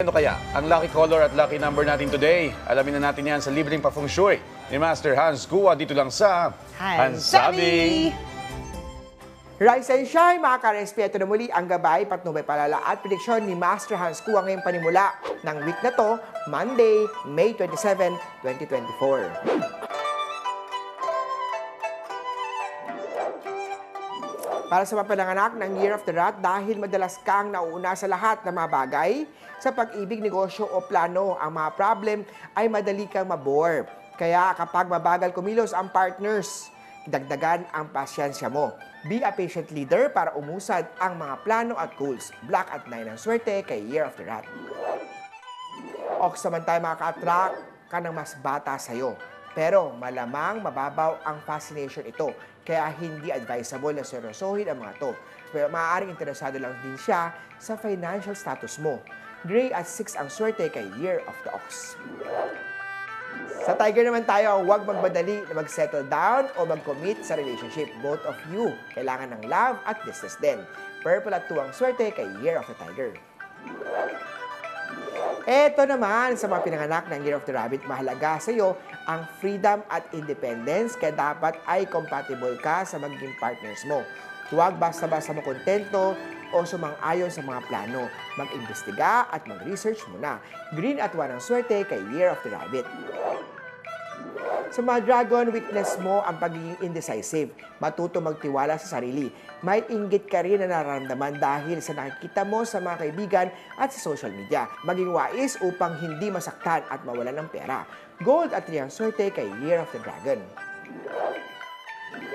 Ano kaya ang lucky color at lucky number natin today? Alamin na natin yan sa libreng pa-feng shui ni Master Hans Kua dito lang sa Hansabi! Rise and shine, mga ka-respeto na muli ang gabay, patnubay palala at prediksyon ni Master Hans Kua ngayong panimula ng week na to, Monday, May 27, 2024. Para sa mapananganak ng Year of the Rat dahil madalas kang nauuna sa lahat ng mga bagay, sa pag-ibig, negosyo o plano, ang mga problem ay madali kang mabore. Kaya kapag mabagal kumilos ang partners, dagdagan ang pasyensya mo. Be a patient leader para umusad ang mga plano at goals. Black at 9 ang swerte kay Year of the Rat. Ox naman tayo makaka-attract ka ng mas bata sa'yo. Pero malamang mababaw ang fascination ito, kaya hindi advisable na seryosohin ang mga to. Pero maaaring interesado lang din siya sa financial status mo. Gray at 6 ang swerte kay Year of the Ox. Sa Tiger naman tayo, huwag magmadali na mag-settle down o mag-commit sa relationship. Both of you, kailangan ng love at business din. Purple at 2 ang swerte kay Year of the Tiger. Eto naman, sa mga pinanganak ng Year of the Rabbit, mahalaga sa iyo ang freedom at independence, kaya dapat ay compatible ka sa magiging partners mo. Huwag basta-basta makontento o sumang-ayon sa mga plano. Mag-imbestiga at mag-research muna. Green at 1 ang swerte kay Year of the Rabbit. Sa mga dragon, weakness mo ang pagiging indecisive. Matuto magtiwala sa sarili. May inggit ka rin na nararamdaman dahil sa nakikita mo sa mga kaibigan at sa social media. Maging wais upang hindi masaktan at mawalan ng pera. Gold at 3 ang swerte kay Year of the Dragon.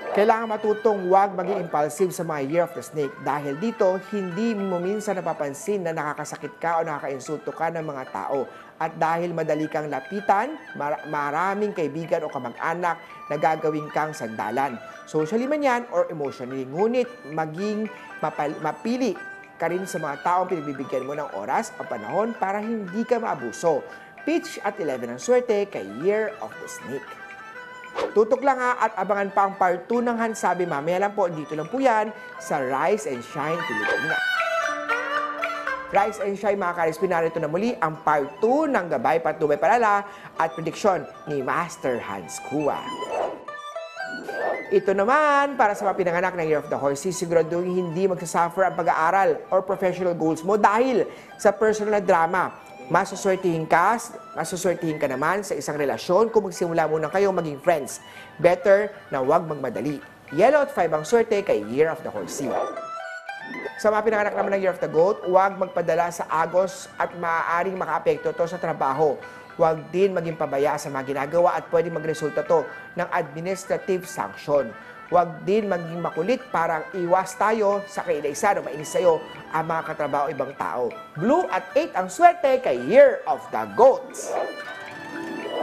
Kailangan matutong huwag maging impulsive sa mga Year of the Snake dahil dito hindi mo minsan napapansin na nakakasakit ka o nakakainsulto ka ng mga tao. At dahil madali kang lapitan, maraming kaibigan o kamag-anak na gagawin kang sandalan. Socially man yan or emotionally. Ngunit maging mapili ka rin sa mga taong pinagbibigyan mo ng oras o panahon para hindi ka maabuso. Peach at 11 ang swerte kay Year of the Snake. Tutok lang ha at abangan pa ang part 2 ng Hansabi. Mamaya lang po, dito lang po yan sa Rise and Shine Pilipinas. Rise and Shine, mga ka-RSP, narito na muli ang part 2 ng Gabay, Patnubay, Palala at prediksyon ni Master Hans Kua. Ito naman, para sa mga pinanganak ng Year of the Horse, siguraduhin hindi magsasuffer ang pag-aaral or professional goals mo dahil sa personal na drama. Masuswertihin ka naman sa isang relasyon kung magsimula muna kayong maging friends. Better na huwag magmadali. Yellow at 5 ang swerte kay Year of the Horse. Sa mga pinanganak naman ng Year of the Goat, huwag magpadala sa agos at maaaring makaapekto to sa trabaho. Huwag din maging pabaya sa mga ginagawa at pwedeng magresulta to ng administrative sanction. Huwag din maging makulit para iwas tayo sa kainaisan o mainis sa'yo ang mga katrabaho ibang tao. Blue at 8 ang swerte kay Year of the Goats.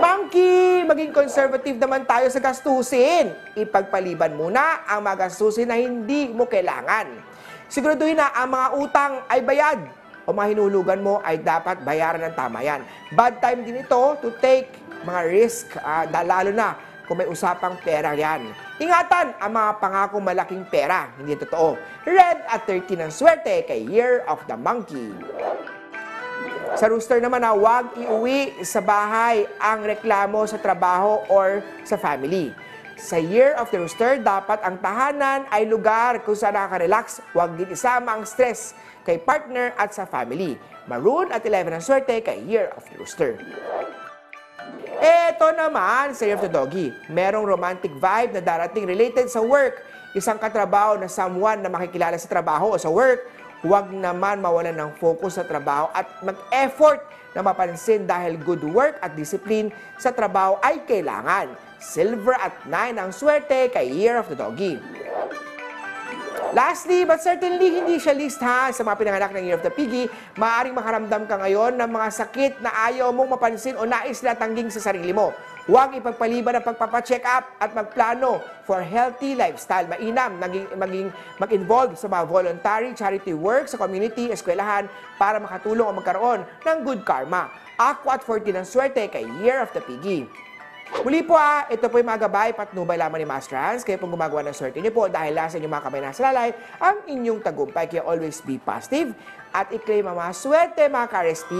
Monkey! Maging conservative naman tayo sa gastusin. Ipagpaliban muna ang mga gastusin na hindi mo kailangan. Siguraduhin na ang mga utang ay bayad o mga hinulugan mo ay dapat bayaran ng tama yan. Bad time din ito to take mga risk, lalo na kung may usapang pera yan. Ingatan ang mga pangakong malaking pera, hindi totoo. Red at 13 ang swerte kay Year of the Monkey. Sa Rooster naman na huwag iuwi sa bahay ang reklamo sa trabaho or sa family. Sa Year of the Rooster, dapat ang tahanan ay lugar kung saan nakaka-relax. Huwag din isama ang stress kay partner at sa family. Maroon at 11 ang swerte kay Year of the Rooster. Eto naman sa Year of the Doggy. Merong romantic vibe na darating related sa work. Isang katrabaho na someone na makikilala sa trabaho o sa work. Huwag naman mawalan ng focus sa trabaho at mag-effort na mapansin dahil good work at discipline sa trabaho ay kailangan. Silver at 9 ang swerte kay Year of the Doggy. Lastly, but certainly hindi siya list ha sa mga pinanganak ng Year of the Piggy, maaaring makaramdam ka ngayon ng mga sakit na ayaw mong mapansin o nais na tangging sa sarili mo. Huwag ipagpaliban ang pagpapacheck up at magplano for healthy lifestyle. Mainam mag-involve sa mga voluntary charity work sa community, eskwelahan para makatulong o magkaroon ng good karma. Aqua at 14 ang swerte kay Year of the Piggy. Muli po ito po yung mga gabay patnubay lamang ni Master Hans. Kayo pong gumagawa ng swerte niyo po dahil sa inyong mga kamay nasa lalay ang inyong tagumpay. Kaya always be positive at i-claim ang mga swerte mga ka-RSP